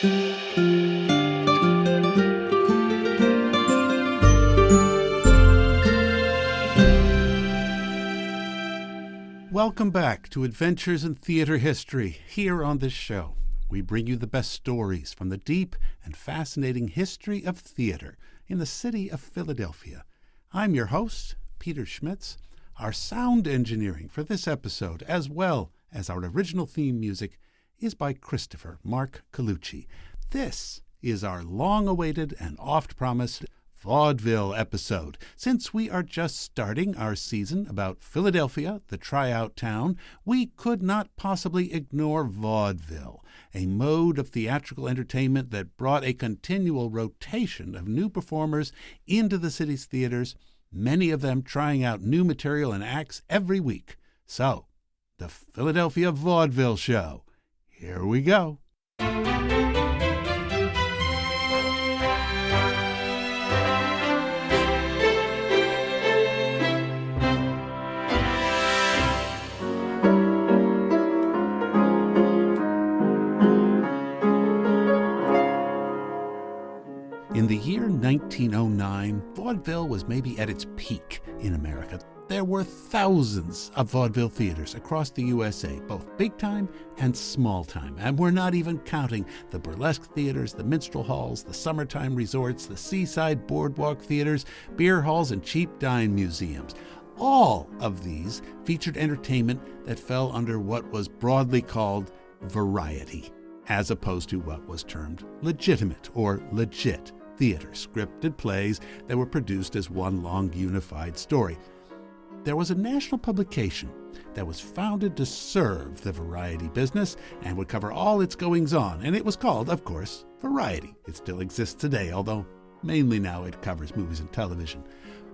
Welcome back to Adventures in Theater History. Here on this show, we bring you the best stories from the deep and fascinating history of theater in the city of Philadelphia. I'm your host, Peter Schmitz. Our sound engineering for this episode, as well as our original theme music, is by Christopher Mark Colucci. This is our long-awaited and oft-promised Vaudeville episode. Since we are just starting our season about Philadelphia, the tryout town, we could not possibly ignore vaudeville, a mode of theatrical entertainment that brought a continual rotation of new performers into the city's theaters, many of them trying out new material and acts every week. So, the Philadelphia Vaudeville Show. Here we go. In the year 1909, vaudeville was maybe at its peak in America. There were thousands of vaudeville theaters across the USA, both big-time and small-time. And we're not even counting the burlesque theaters, the minstrel halls, the summertime resorts, the seaside boardwalk theaters, beer halls, and cheap dine museums. All of these featured entertainment that fell under what was broadly called variety, as opposed to what was termed legitimate or legit theater, scripted plays that were produced as one long unified story. There was a national publication that was founded to serve the variety business and would cover all its goings-on, and it was called, of course, Variety. It still exists today, although mainly now it covers movies and television.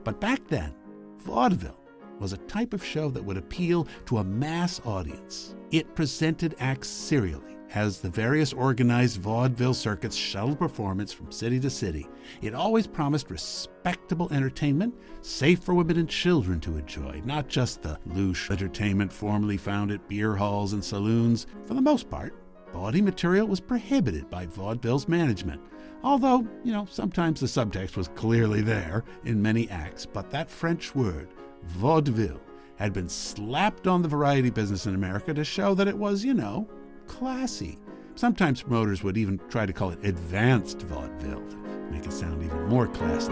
But back then, vaudeville was a type of show that would appeal to a mass audience. It presented acts serially, as the various organized vaudeville circuits shuttled performance from city to city. It always promised respectable entertainment, safe for women and children to enjoy, not just the louche entertainment formerly found at beer halls and saloons. For the most part, bawdy material was prohibited by vaudeville's management, although, sometimes the subtext was clearly there in many acts. But that French word, vaudeville, had been slapped on the variety business in America to show that it was, classy. Sometimes promoters would even try to call it advanced vaudeville to make it sound even more classy.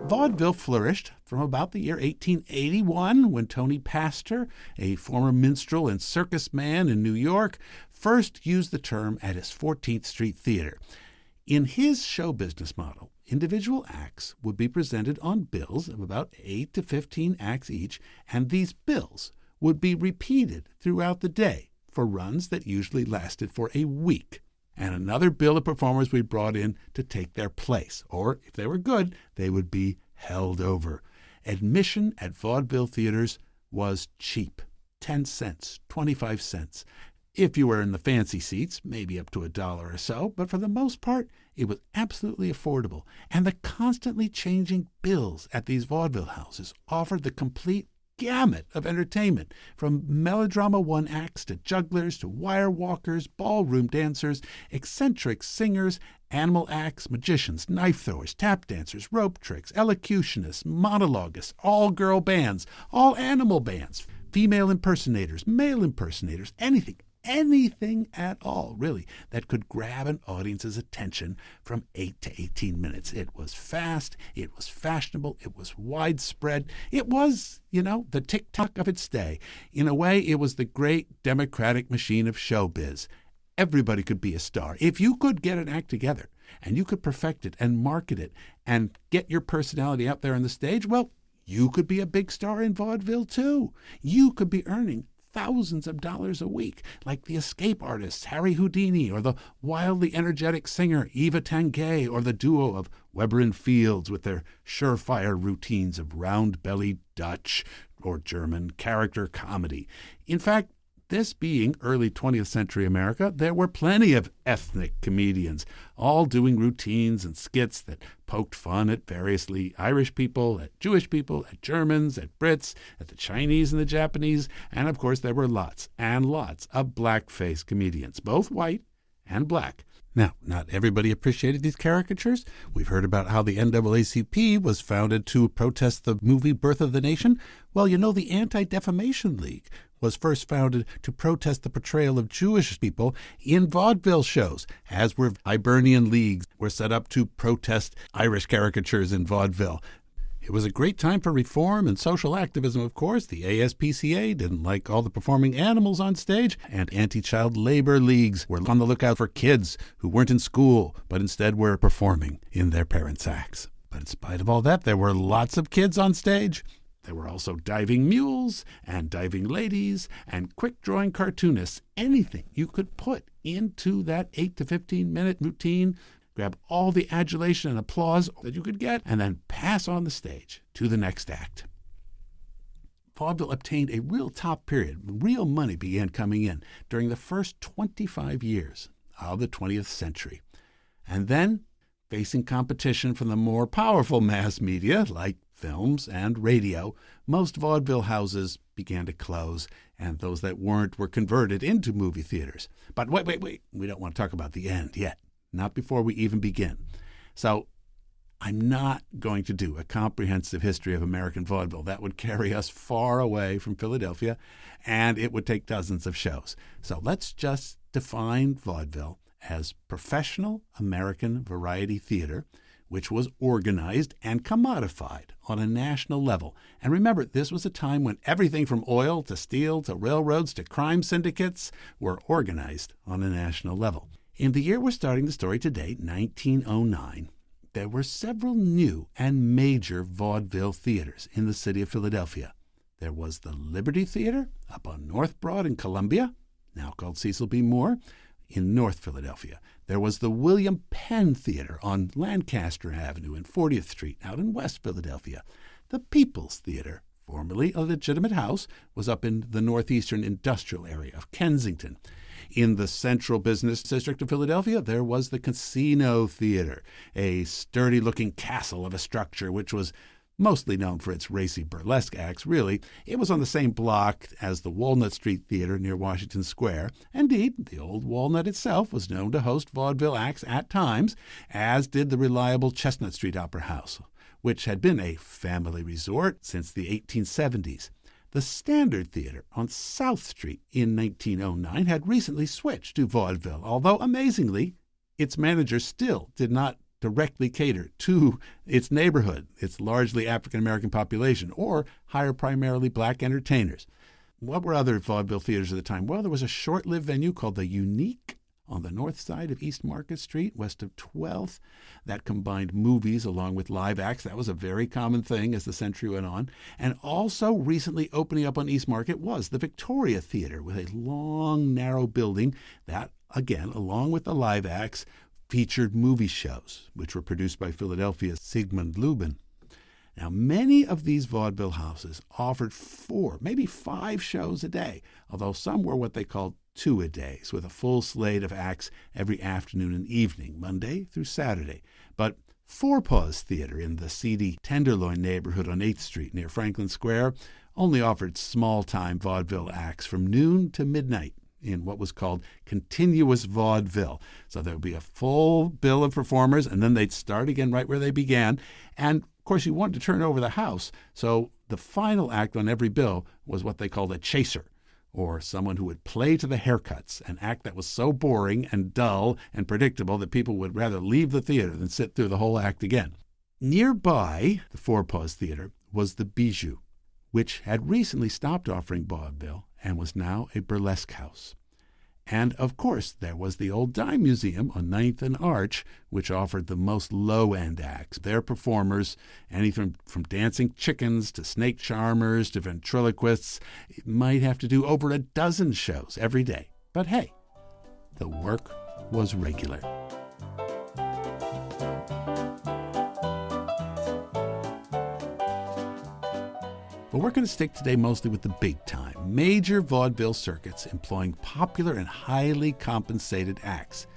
Vaudeville flourished from about the year 1881 when Tony Pastor, a former minstrel and circus man in New York, first used the term at his 14th Street Theater. In his show business model, individual acts would be presented on bills of about 8 to 15 acts each, and these bills would be repeated throughout the day for runs that usually lasted for a week. And another bill of performers we brought in to take their place, or if they were good, they would be held over. Admission at vaudeville theaters was cheap, 10 cents, 25 cents. If you were in the fancy seats, maybe up to $1 or so, but for the most part, it was absolutely affordable. And the constantly changing bills at these vaudeville houses offered the complete gamut of entertainment, from melodrama one-acts to jugglers to wire walkers, ballroom dancers, eccentric singers, animal acts, magicians, knife throwers, tap dancers, rope tricks, elocutionists, monologuists, all-girl bands, all-animal bands, female impersonators, male impersonators, anything at all, really, that could grab an audience's attention from 8 to 18 minutes. It was fast, it was fashionable, it was widespread. It was, the tick-tock of its day. In a way, it was the great democratic machine of showbiz. Everybody could be a star. If you could get an act together, and you could perfect it and market it and get your personality out there on the stage, well, you could be a big star in vaudeville, too. You could be earning thousands of dollars a week, like the escape artists Harry Houdini, or the wildly energetic singer Eva Tanguay, or the duo of Weber and Fields with their surefire routines of round-bellied Dutch or German character comedy. In fact, This being early 20th century America, there were plenty of ethnic comedians, all doing routines and skits that poked fun at variously Irish people, at Jewish people, at Germans, at Brits, at the Chinese and the Japanese, and of course there were lots and lots of blackface comedians, both white and black. Now, not everybody appreciated these caricatures. We've heard about how the NAACP was founded to protest the movie Birth of the Nation. Well, you know, the Anti-Defamation League was first founded to protest the portrayal of Jewish people in vaudeville shows, as were Hibernian leagues were set up to protest Irish caricatures in vaudeville. It was a great time for reform and social activism, of course. The ASPCA didn't like all the performing animals on stage, and anti-child labor leagues were on the lookout for kids who weren't in school, but instead were performing in their parents' acts. But in spite of all that, there were lots of kids on stage. There were also diving mules and diving ladies and quick-drawing cartoonists. Anything you could put into that 8 to 15-minute routine, grab all the adulation and applause that you could get, and then pass on the stage to the next act. Vaudeville obtained a real top period. Real money began coming in during the first 25 years of the 20th century. And then, facing competition from the more powerful mass media like films and radio, most vaudeville houses began to close, and those that weren't were converted into movie theaters. But wait. We don't want to talk about the end yet. Not before we even begin. So I'm not going to do a comprehensive history of American vaudeville. That would carry us far away from Philadelphia, and it would take dozens of shows. So let's just define vaudeville as professional American variety theater, which was organized and commodified on a national level. And remember, this was a time when everything from oil to steel to railroads to crime syndicates were organized on a national level. In the year we're starting the story today, 1909, there were several new and major vaudeville theaters in the city of Philadelphia. There was the Liberty Theater up on North Broad in Columbia, now called Cecil B. Moore, in North Philadelphia. There was the William Penn Theater on Lancaster Avenue and 40th Street out in West Philadelphia. The People's Theater, formerly a legitimate house, was up in the northeastern industrial area of Kensington. In the central business district of Philadelphia, there was the Casino Theater, a sturdy-looking castle of a structure which was mostly known for its racy burlesque acts, really. It was on the same block as the Walnut Street Theater near Washington Square. Indeed, the old Walnut itself was known to host vaudeville acts at times, as did the reliable Chestnut Street Opera House, which had been a family resort since the 1870s. The Standard Theater on South Street in 1909 had recently switched to vaudeville, although amazingly, its manager still did not directly cater to its neighborhood, its largely African-American population, or hire primarily black entertainers. What were other vaudeville theaters at the time? Well, there was a short-lived venue called the Unique on the north side of East Market Street, west of 12th, that combined movies along with live acts. That was a very common thing as the century went on. And also recently opening up on East Market was the Victoria Theater, with a long, narrow building that, again, along with the live acts, featured movie shows, which were produced by Philadelphia's Sigmund Lubin. Now, many of these vaudeville houses offered 4, maybe 5 shows a day, although some were what they called two-a-days, with a full slate of acts every afternoon and evening, Monday through Saturday. But Four Paws Theater in the seedy Tenderloin neighborhood on 8th Street near Franklin Square only offered small-time vaudeville acts from noon to midnight in what was called continuous vaudeville. So there would be a full bill of performers, and then they'd start again right where they began. And, of course, you wanted to turn over the house, so the final act on every bill was what they called a chaser, or someone who would play to the haircuts, an act that was so boring and dull and predictable that people would rather leave the theater than sit through the whole act again. Nearby the Four Paws Theater was the Bijou, which had recently stopped offering vaudeville and was now a burlesque house. And, of course, there was the Old Dime Museum on 9th and Arch, which offered the most low-end acts. Their performers, anything from dancing chickens to snake charmers to ventriloquists, might have to do over a dozen shows every day. But hey, the work was regular. But we're going to stick today mostly with the big-time, major vaudeville circuits employing popular and highly compensated acts.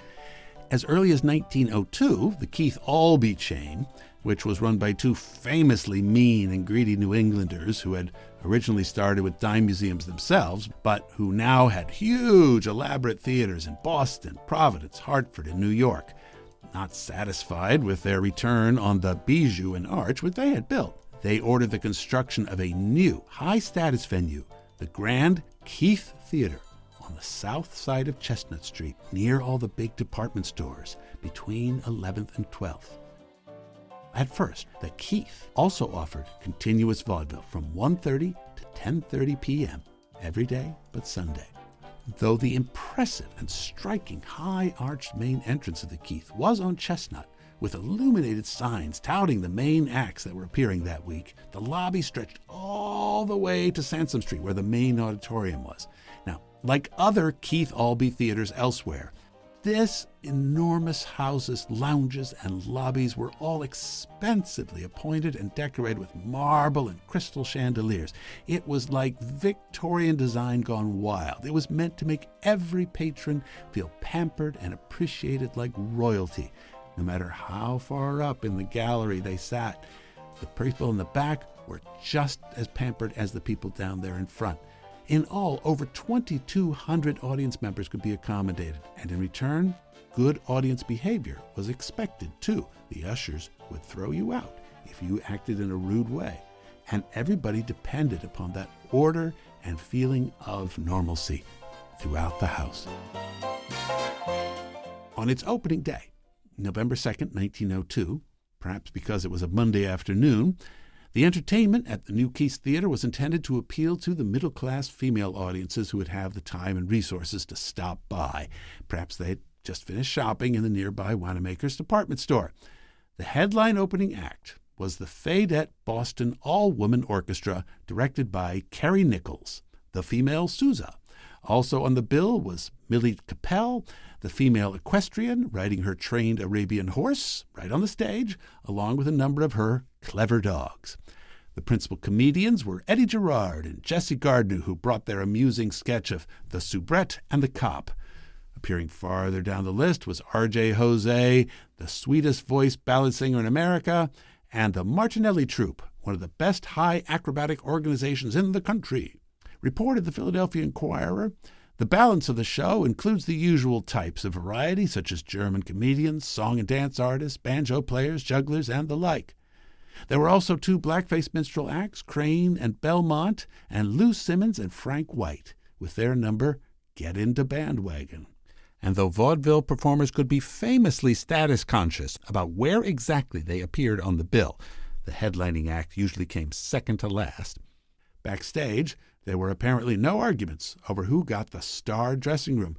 As early as 1902, the Keith Albee chain, which was run by two famously mean and greedy New Englanders who had originally started with dime museums themselves, but who now had huge, elaborate theaters in Boston, Providence, Hartford, and New York. Not satisfied with their return on the bijou and arch which they had built, they ordered the construction of a new, high-status venue, the Grand Keith Theater, on the south side of Chestnut Street, near all the big department stores, between 11th and 12th. At first, the Keith also offered continuous vaudeville from 1:30 to 10:30 p.m. every day but Sunday. Though the impressive and striking high-arched main entrance of the Keith was on Chestnut, with illuminated signs touting the main acts that were appearing that week, the lobby stretched all the way to Sansom Street, where the main auditorium was. Now, like other Keith Albee theaters elsewhere, this enormous house's lounges and lobbies were all expensively appointed and decorated with marble and crystal chandeliers. It was like Victorian design gone wild. It was meant to make every patron feel pampered and appreciated like royalty, no matter how far up in the gallery they sat. The people in the back were just as pampered as the people down there in front. In all, over 2,200 audience members could be accommodated, and in return, good audience behavior was expected, too. The ushers would throw you out if you acted in a rude way, and everybody depended upon that order and feeling of normalcy throughout the house. On its opening day, November 2nd, 1902, perhaps because it was a Monday afternoon, the entertainment at the New Keith Theater was intended to appeal to the middle-class female audiences who would have the time and resources to stop by. Perhaps they had just finished shopping in the nearby Wanamaker's department store. The headline opening act was the Fayette Boston All-Woman Orchestra, directed by Carrie Nichols, the female Sousa. Also on the bill was Millie Capel, the female equestrian, riding her trained Arabian horse right on the stage, along with a number of her clever dogs. The principal comedians were Eddie Gerard and Jesse Gardner, who brought their amusing sketch of The Soubrette and the Cop. Appearing farther down the list was R.J. Jose, the sweetest voiced ballad singer in America, and the Martinelli Troupe, one of the best high acrobatic organizations in the country. Reported the Philadelphia Inquirer, the balance of the show includes the usual types of variety, such as German comedians, song and dance artists, banjo players, jugglers, and the like. There were also two blackface minstrel acts, Crane and Belmont, and Lou Simmons and Frank White, with their number, Get Into Bandwagon. And though vaudeville performers could be famously status-conscious about where exactly they appeared on the bill, the headlining act usually came second to last. Backstage, there were apparently no arguments over who got the star dressing room.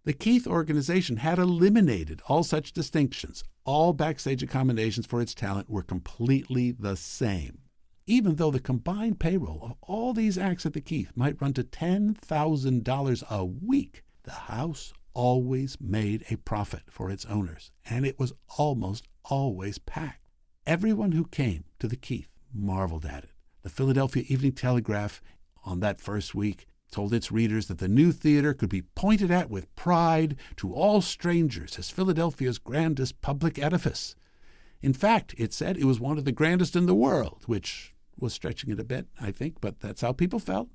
The Keith organization had eliminated all such distinctions. All backstage accommodations for its talent were completely the same. Even though the combined payroll of all these acts at the Keith might run to $10,000 a week, the house always made a profit for its owners, and it was almost always packed. Everyone who came to the Keith marveled at it. The Philadelphia Evening Telegraph, on that first week, told its readers that the new theater could be pointed at with pride to all strangers as Philadelphia's grandest public edifice. In fact, it said it was one of the grandest in the world, which was stretching it a bit, I think, but that's how people felt.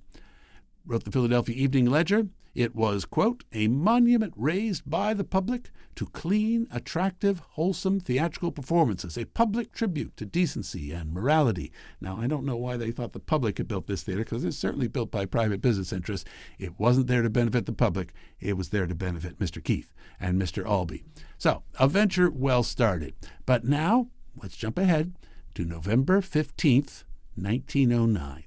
Wrote the Philadelphia Evening Ledger, it was, quote, a monument raised by the public to clean, attractive, wholesome theatrical performances, a public tribute to decency and morality. Now, I don't know why they thought the public had built this theater, because it's certainly built by private business interests. It wasn't there to benefit the public. It was there to benefit Mr. Keith and Mr. Albee. So, a venture well started. But now, let's jump ahead to November 15th, 1909.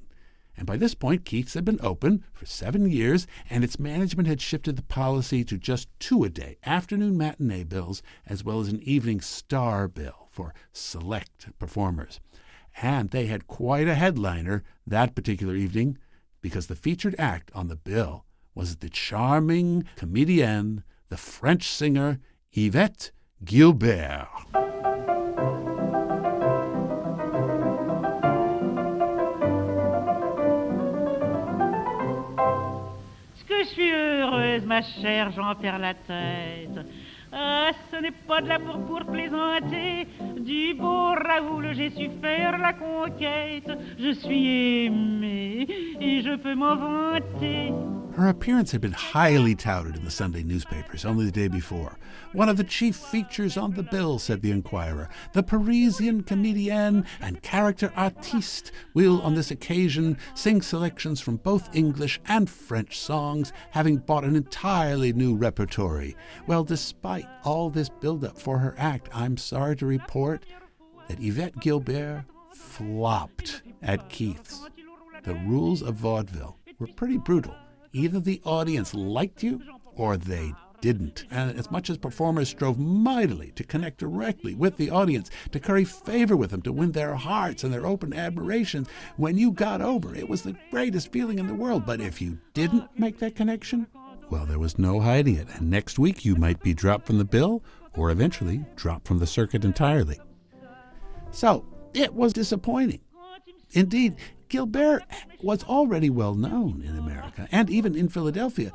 And by this point, Keith's had been open for 7 years, and its management had shifted the policy to just 2 a day, afternoon matinee bills, as well as an evening star bill for select performers. And they had quite a headliner that particular evening, because the featured act on the bill was the charming comedienne, the French singer Yvette Gilbert. ma chère, j'en perds la tête. Ah, ce n'est pas de la pour plaisanter. Du beau Raoul, j'ai su faire la conquête. Je suis aimée et je peux m'en vanter. Her appearance had been highly touted in the Sunday newspapers only the day before. One of the chief features on the bill, said the Inquirer. The Parisian comedienne and character artiste will on this occasion sing selections from both English and French songs, having bought an entirely new repertory. Well, despite all this build-up for her act, I'm sorry to report that Yvette Gilbert flopped at Keith's. The rules of vaudeville were pretty brutal. Either the audience liked you or they didn't. And as much as performers strove mightily to connect directly with the audience, to curry favor with them, to win their hearts and their open admiration, when you got over, it was the greatest feeling in the world. But if you didn't make that connection, well, there was no hiding it. And next week you might be dropped from the bill or eventually dropped from the circuit entirely. So it was disappointing. Indeed, Gilbert was already well known in America and even in Philadelphia.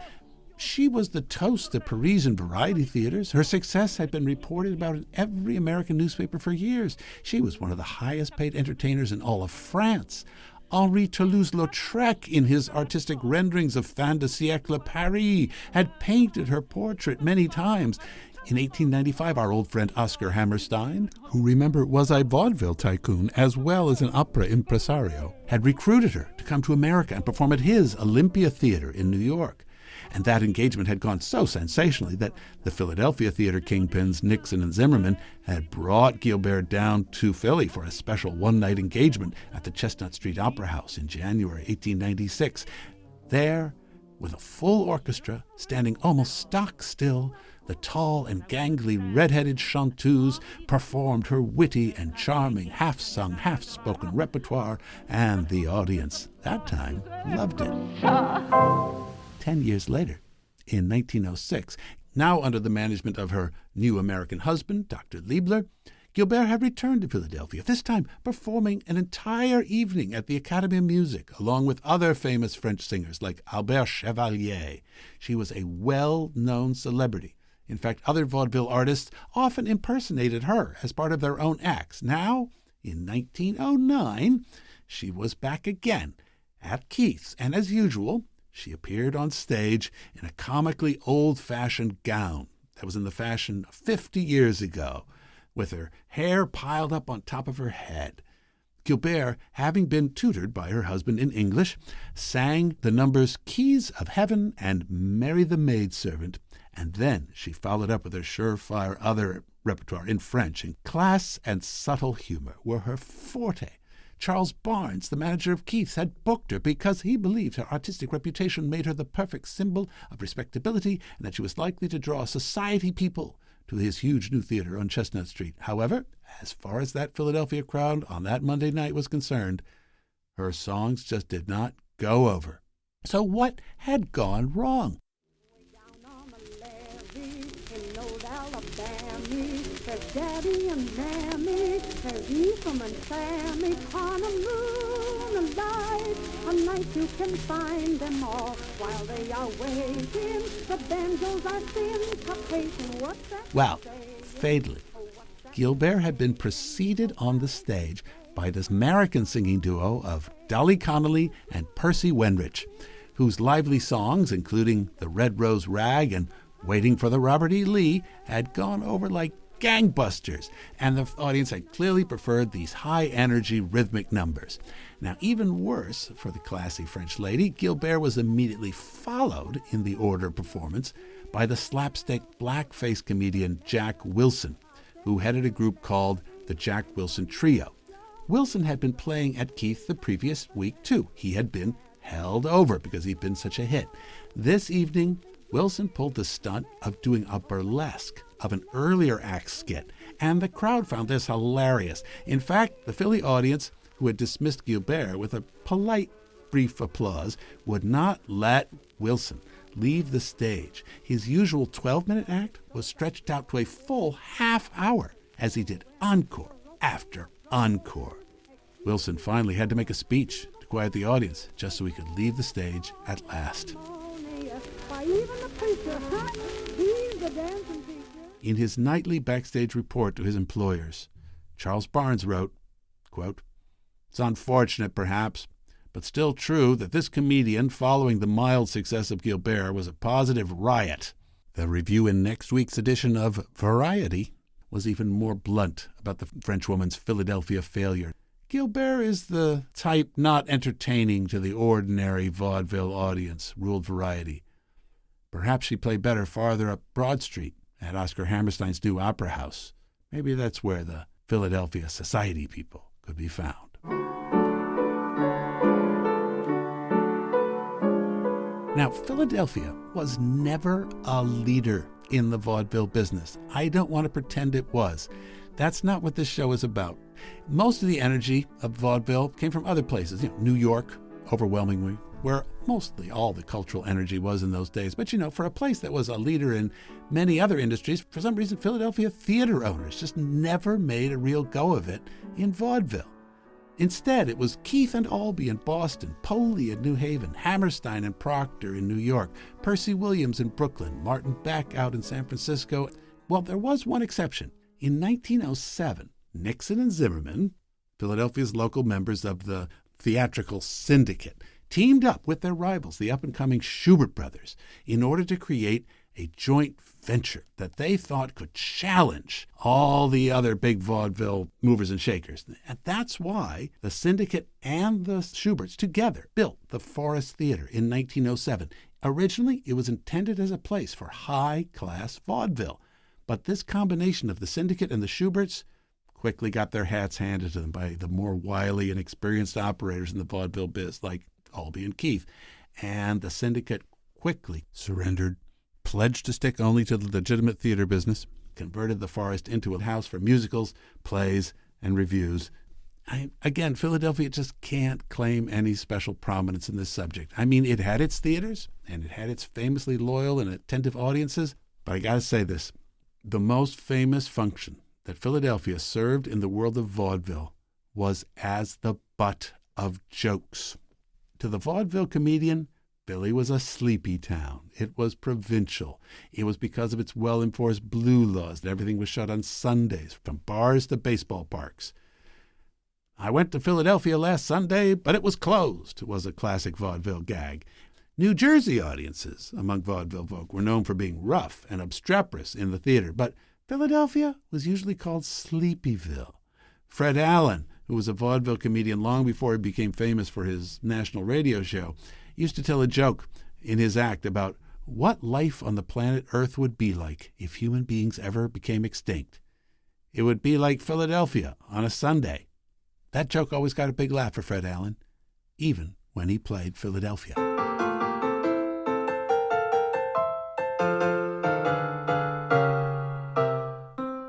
She was the toast of Parisian variety theaters. Her success had been reported about in every American newspaper for years. She was one of the highest paid entertainers in all of France. Henri Toulouse-Lautrec, in his artistic renderings of Fin de siècle Paris, had painted her portrait many times. In 1895, our old friend Oscar Hammerstein, who, remember, was a vaudeville tycoon as well as an opera impresario, had recruited her to come to America and perform at his Olympia Theater in New York. And that engagement had gone so sensationally that the Philadelphia theater kingpins Nixon and Zimmerman had brought Gilbert down to Philly for a special one-night engagement at the Chestnut Street Opera House in January 1896. There, with a full orchestra standing almost stock still, the tall and gangly red-headed chanteuse performed her witty and charming half-sung, half-spoken repertoire, and the audience, that time, loved it. 10 years later, in 1906, now under the management of her new American husband, Dr. Liebler, Gilbert had returned to Philadelphia, this time performing an entire evening at the Academy of Music, along with other famous French singers like Albert Chevalier. She was a well-known celebrity. In fact, other vaudeville artists often impersonated her as part of their own acts. Now, in 1909, she was back again at Keith's, and as usual, she appeared on stage in a comically old-fashioned gown that was in the fashion of 50 years ago, with her hair piled up on top of her head. Gilbert, having been tutored by her husband in English, sang the numbers Keys of Heaven and Mary the Maidservant, and then she followed up with her surefire other repertoire in French, and class and subtle humor were her forte. Charles Barnes, the manager of Keith's, had booked her because he believed her artistic reputation made her the perfect symbol of respectability and that she was likely to draw society people to his huge new theater on Chestnut Street. However, as far as that Philadelphia crowd on that Monday night was concerned, her songs just did not go over. So what had gone wrong? There's Daddy and Mammy, there's Ethan and Sammy, on a moonlight, a night you can find them all, while they are waiting, the banjos are syncopating, what's that? Well, fatally, Gilbert had been preceded on the stage by this American singing duo of Dolly Connolly and Percy Wenrich, whose lively songs, including The Red Rose Rag and Waiting for the Robert E. Lee, had gone over like gangbusters, and the audience had clearly preferred these high-energy rhythmic numbers. Now, even worse for the classy French lady, Gilbert was immediately followed in the order of performance by the slapstick blackface comedian Jack Wilson, who headed a group called the Jack Wilson Trio. Wilson had been playing at Keith the previous week, too. He had been held over because he'd been such a hit. This evening, Wilson pulled the stunt of doing a burlesque of an earlier act skit, and the crowd found this hilarious. In fact, the Philly audience, who had dismissed Gilbert with a polite, brief applause, would not let Wilson leave the stage. His usual 12-minute act was stretched out to a full half hour as he did encore after encore. Wilson finally had to make a speech to quiet the audience just so he could leave the stage at last. Why, even the preacher, huh? He's the dancing teacher. In his nightly backstage report to his employers, Charles Barnes wrote, quote, "It's unfortunate, perhaps, but still true that this comedian, following the mild success of Gilbert, was a positive riot." The review in next week's edition of Variety was even more blunt about the Frenchwoman's Philadelphia failure. Gilbert is the type not entertaining to the ordinary vaudeville audience, ruled Variety. Perhaps she played better farther up Broad Street at Oscar Hammerstein's new opera house. Maybe that's where the Philadelphia society people could be found. Now, Philadelphia was never a leader in the vaudeville business. I don't want to pretend it was. That's not what this show is about. Most of the energy of vaudeville came from other places. New York, overwhelmingly, where mostly all the cultural energy was in those days. But, for a place that was a leader in many other industries, for some reason, Philadelphia theater owners just never made a real go of it in vaudeville. Instead, it was Keith and Albee in Boston, Poley in New Haven, Hammerstein and Proctor in New York, Percy Williams in Brooklyn, Martin Beck out in San Francisco. Well, there was one exception. In 1907, Nixon and Zimmerman, Philadelphia's local members of the theatrical syndicate, teamed up with their rivals, the up-and-coming Schubert brothers, in order to create a joint venture that they thought could challenge all the other big vaudeville movers and shakers. And that's why the syndicate and the Schuberts together built the Forest Theater in 1907. Originally, it was intended as a place for high-class vaudeville. But this combination of the syndicate and the Schuberts quickly got their hats handed to them by the more wily and experienced operators in the vaudeville biz, like Albee and Keith. And the syndicate quickly surrendered, pledged to stick only to the legitimate theater business, converted the Forest into a house for musicals, plays, and revues. Again, Philadelphia just can't claim any special prominence in this subject. I mean, it had its theaters, and it had its famously loyal and attentive audiences, but I gotta say this. The most famous function that Philadelphia served in the world of vaudeville was as the butt of jokes. To the vaudeville comedian, Philly was a sleepy town. It was provincial. It was because of its well-enforced blue laws that everything was shut on Sundays, from bars to baseball parks. "I went to Philadelphia last Sunday, but it was closed," was a classic vaudeville gag. New Jersey audiences among vaudeville folk were known for being rough and obstreperous in the theater, but Philadelphia was usually called Sleepyville. Fred Allen, who was a vaudeville comedian long before he became famous for his national radio show, used to tell a joke in his act about what life on the planet Earth would be like if human beings ever became extinct. It would be like Philadelphia on a Sunday. That joke always got a big laugh for Fred Allen, even when he played Philadelphia.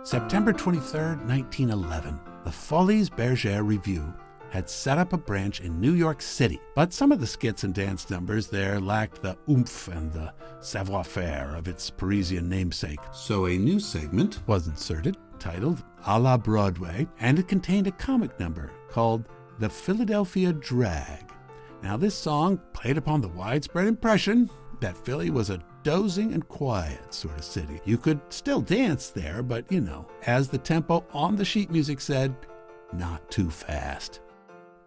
September 23rd, 1911, the Folies Bergère Revue had set up a branch in New York City, but some of the skits and dance numbers there lacked the oomph and the savoir-faire of its Parisian namesake. So a new segment was inserted, titled A la Broadway, and it contained a comic number called The Philadelphia Drag. Now this song played upon the widespread impression that Philly was a dozing and quiet sort of city. You could still dance there, but, as the tempo on the sheet music said, not too fast.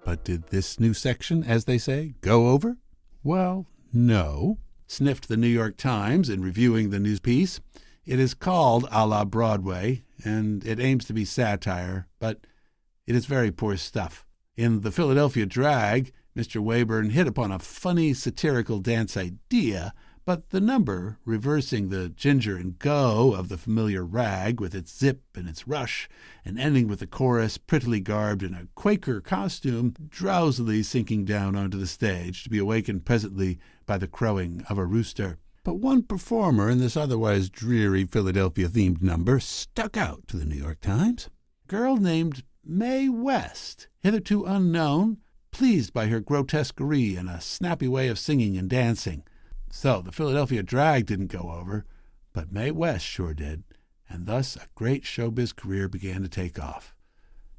But did this new section, as they say, go over? Well, no, sniffed the New York Times in reviewing the news piece. It is called A la Broadway, and it aims to be satire, but it is very poor stuff. In The Philadelphia Drag, Mr. Wayburn hit upon a funny satirical dance idea, but the number, reversing the ginger and go of the familiar rag with its zip and its rush, and ending with the chorus prettily garbed in a Quaker costume, drowsily sinking down onto the stage to be awakened presently by the crowing of a rooster. But one performer in this otherwise dreary Philadelphia-themed number stuck out to the New York Times. A girl named Mae West, hitherto unknown, pleased by her grotesquerie and a snappy way of singing and dancing. So the Philadelphia Drag didn't go over, but Mae West sure did, and thus a great showbiz career began to take off.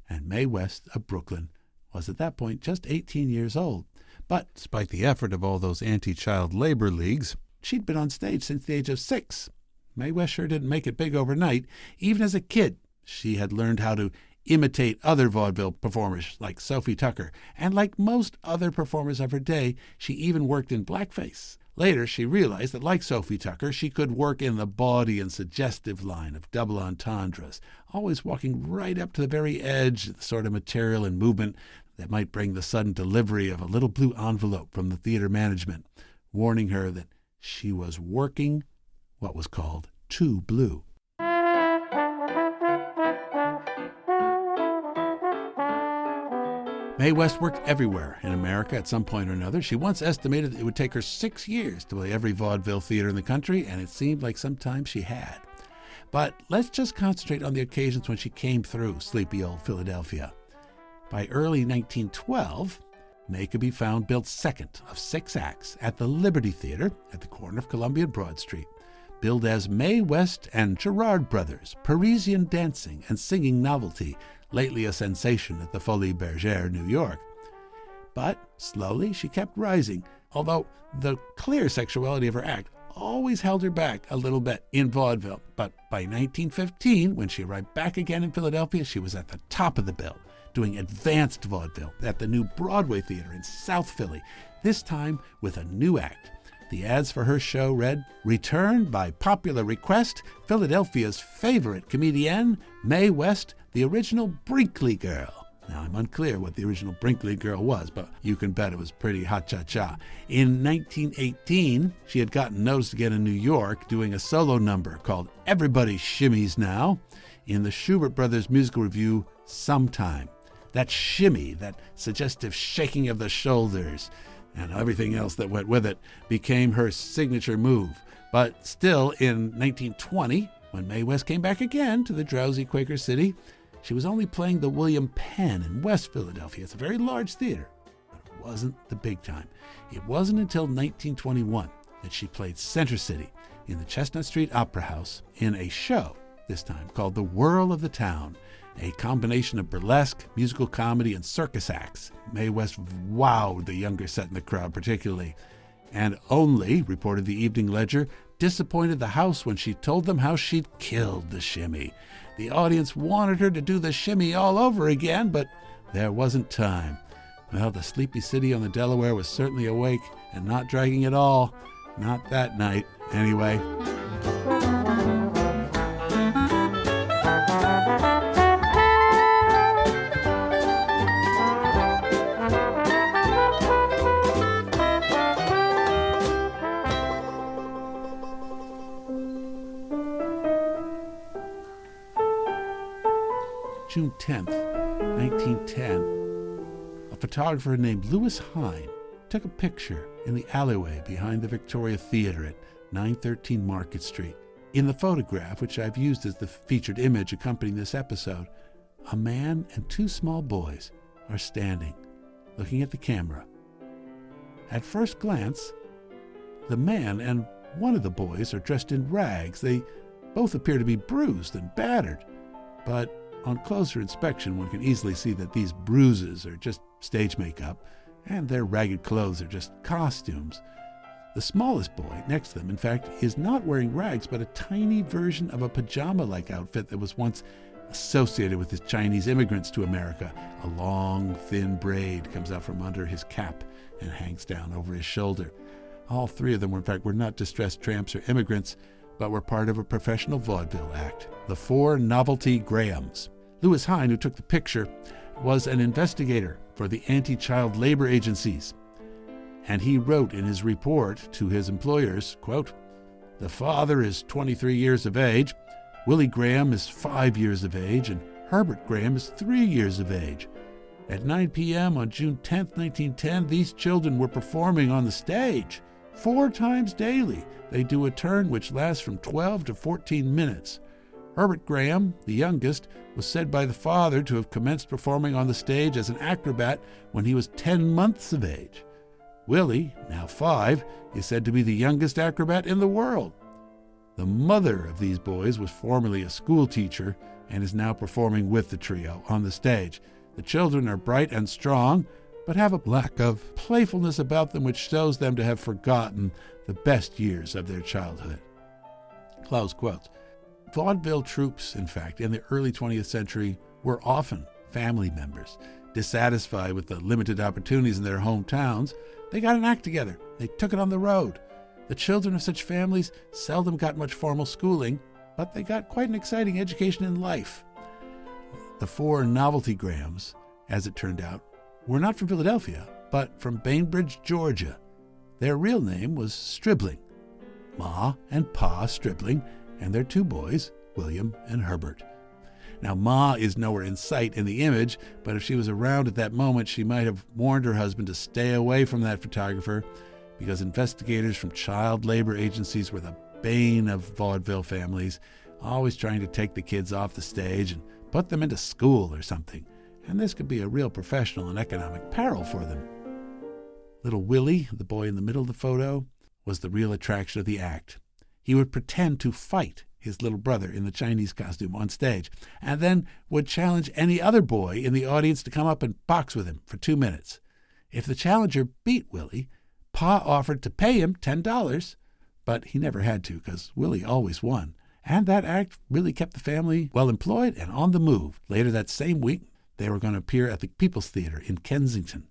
And Mae West of Brooklyn was at that point just 18 years old. But despite the effort of all those anti-child labor leagues, she'd been on stage since the age of 6. Mae West sure didn't make it big overnight. Even as a kid, she had learned how to imitate other vaudeville performers like Sophie Tucker, and like most other performers of her day, she even worked in blackface. Later, she realized that, like Sophie Tucker, she could work in the bawdy and suggestive line of double entendres, always walking right up to the very edge of the sort of material and movement that might bring the sudden delivery of a little blue envelope from the theater management, warning her that she was working what was called too blue. Mae West worked everywhere in America at some point or another. She once estimated that it would take her 6 years to play every vaudeville theater in the country, and it seemed like sometimes she had. But let's just concentrate on the occasions when she came through sleepy old Philadelphia. By early 1912, Mae could be found built second of 6 acts at the Liberty Theater at the corner of Columbia and Broad Street, billed as Mae West and Gerard Brothers, Parisian dancing and singing novelty, lately a sensation at the Folies Bergère, New York. But slowly she kept rising, although the clear sexuality of her act always held her back a little bit in vaudeville. But by 1915, when she arrived back again in Philadelphia, she was at the top of the bill, doing advanced vaudeville at the new Broadway Theater in South Philly, this time with a new act. The ads for her show read, "Returned by popular request, Philadelphia's favorite comedienne, Mae West, the original Brinkley Girl." Now, I'm unclear what the original Brinkley Girl was, but you can bet it was pretty ha-cha-cha. In 1918, she had gotten noticed again in New York doing a solo number called Everybody Shimmies Now in the Schubert Brothers musical review Sometime. That shimmy, that suggestive shaking of the shoulders, and everything else that went with it, became her signature move. But still, in 1920, when Mae West came back again to the drowsy Quaker City, she was only playing the William Penn in West Philadelphia. It's a very large theater, but it wasn't the big time. It wasn't until 1921 that she played Center City in the Chestnut Street Opera House in a show, this time called The Whirl of the Town, a combination of burlesque, musical comedy, and circus acts. Mae West wowed the younger set in the crowd particularly, and only, reported the Evening Ledger, disappointed the house when she told them how she'd killed the shimmy. The audience wanted her to do the shimmy all over again, but there wasn't time. Well, the sleepy city on the Delaware was certainly awake and not dragging at all. Not that night, anyway. June 10th, 1910, a photographer named Lewis Hine took a picture in the alleyway behind the Victoria Theater at 913 Market Street. In the photograph, which I've used as the featured image accompanying this episode, a man and 2 small boys are standing, looking at the camera. At first glance, the man and one of the boys are dressed in rags. They both appear to be bruised and battered, but on closer inspection, one can easily see that these bruises are just stage makeup, and their ragged clothes are just costumes. The smallest boy next to them, in fact, is not wearing rags, but a tiny version of a pajama-like outfit that was once associated with the Chinese immigrants to America. A long, thin braid comes out from under his cap and hangs down over his shoulder. All 3 of them, in fact, were not distressed tramps or immigrants, but were part of a professional vaudeville act, the 4 Novelty Grahams. Lewis Hine, who took the picture, was an investigator for the anti-child labor agencies, and he wrote in his report to his employers, quote, "The father is 23 years of age, Willie Graham is 5 years of age, and Herbert Graham is 3 years of age. At 9 p.m. on June 10, 1910, these children were performing on the stage. 4 times daily, they do a turn which lasts from 12 to 14 minutes. Herbert Graham, the youngest, was said by the father to have commenced performing on the stage as an acrobat when he was 10 months of age. Willie, now 5, is said to be the youngest acrobat in the world. The mother of these boys was formerly a school teacher and is now performing with the trio on the stage. The children are bright and strong, but have a lack of playfulness about them which shows them to have forgotten the best years of their childhood. Close quotes. Vaudeville troupes, in fact, in the early 20th century were often family members. Dissatisfied with the limited opportunities in their hometowns, they got an act together. They took it on the road. The children of such families seldom got much formal schooling, but they got quite an exciting education in life. The four Novelty Grahams, as it turned out, were not from Philadelphia, but from Bainbridge, Georgia. Their real name was Stribling, Ma and Pa Stribling, and their two boys, William and Herbert. Now, Ma is nowhere in sight in the image, but if she was around at that moment, she might have warned her husband to stay away from that photographer, because investigators from child labor agencies were the bane of vaudeville families, always trying to take the kids off the stage and put them into school or something. And this could be a real professional and economic peril for them. Little Willie, the boy in the middle of the photo, was the real attraction of the act. He would pretend to fight his little brother in the Chinese costume on stage, and then would challenge any other boy in the audience to come up and box with him for 2 minutes. If the challenger beat Willie, Pa offered to pay him $10, but he never had to because Willie always won. And that act really kept the family well employed and on the move. Later that same week, they were going to appear at the People's Theater in Kensington.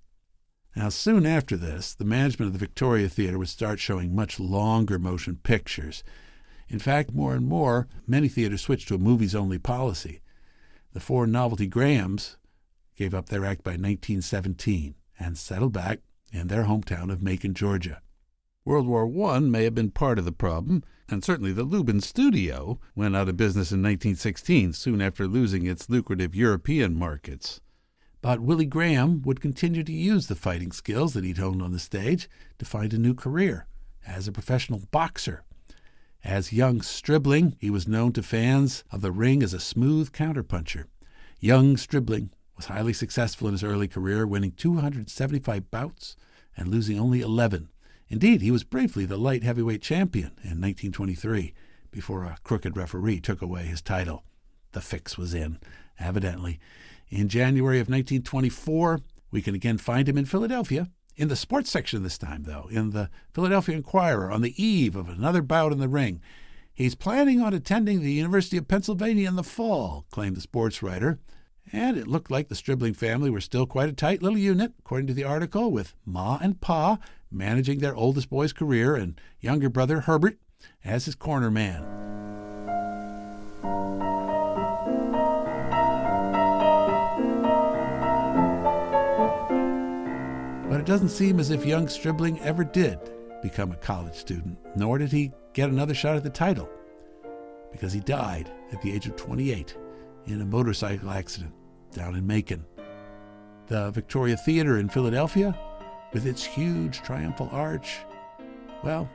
Now, soon after this, the management of the Victoria Theater would start showing much longer motion pictures. In fact, more and more, many theaters switched to a movies-only policy. The four Novelty Grahams gave up their act by 1917 and settled back in their hometown of Macon, Georgia. World War I may have been part of the problem, and certainly the Lubin Studio went out of business in 1916, soon after losing its lucrative European markets. But Willie Graham would continue to use the fighting skills that he'd honed on the stage to find a new career as a professional boxer. As young Stribling, he was known to fans of the ring as a smooth counterpuncher. Young Stribling was highly successful in his early career, winning 275 bouts and losing only 11. Indeed, he was briefly the light heavyweight champion in 1923 before a crooked referee took away his title. The fix was in, evidently. In January of 1924, we can again find him in Philadelphia, in the sports section this time, though, in the Philadelphia Inquirer on the eve of another bout in the ring. He's planning on attending the University of Pennsylvania in the fall, claimed the sports writer. And it looked like the Stribling family were still quite a tight little unit, according to the article, with Ma and Pa managing their oldest boy's career and younger brother Herbert as his corner man. But it doesn't seem as if young Stribling ever did become a college student, nor did he get another shot at the title, because he died at the age of 28 in a motorcycle accident down in Macon. The Victoria Theater in Philadelphia, with its huge triumphal arch, well,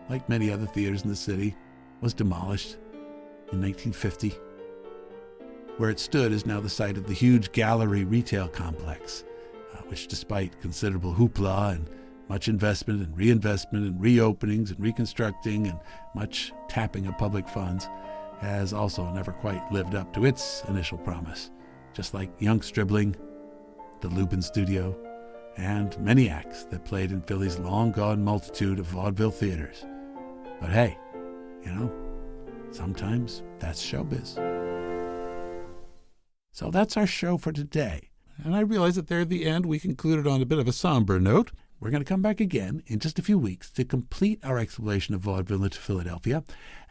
like many other theaters in the city, was demolished in 1950. Where it stood is now the site of the huge gallery retail complex, which, despite considerable hoopla and much investment and reinvestment and reopenings and reconstructing and much tapping of public funds, has also never quite lived up to its initial promise, just like young Stribling, the Lubin Studio, and many acts that played in Philly's long-gone multitude of vaudeville theaters. But hey, sometimes that's showbiz. So that's our show for today. And I realize that there at the end we concluded on a bit of a somber note. We're going to come back again in just a few weeks to complete our exploration of vaudeville into Philadelphia,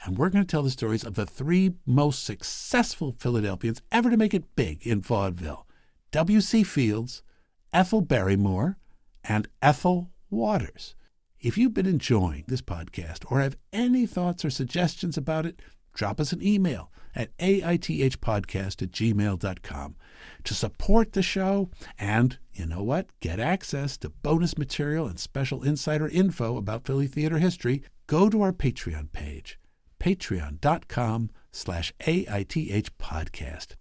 and we're going to tell the stories of the three most successful Philadelphians ever to make it big in vaudeville: W.C. Fields, Ethel Barrymore, and Ethel Waters. If you've been enjoying this podcast or have any thoughts or suggestions about it, drop us an email at aithpodcast@gmail.com. To support the show and, get access to bonus material and special insider info about Philly theater history, go to our Patreon page, patreon.com/AITHpodcast.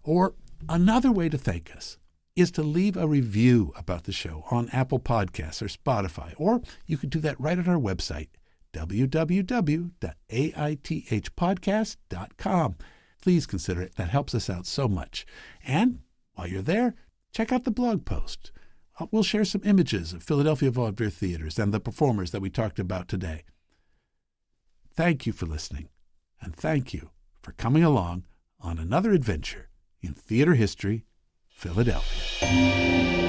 Or another way to thank us is to leave a review about the show on Apple Podcasts or Spotify, or you can do that right at our website, www.aithpodcast.com. Please consider it. That helps us out so much. And while you're there, check out the blog post. we'll share some images of Philadelphia vaudeville theaters and the performers that we talked about today. Thank you for listening, and thank you for coming along on another adventure in theater history, Philadelphia.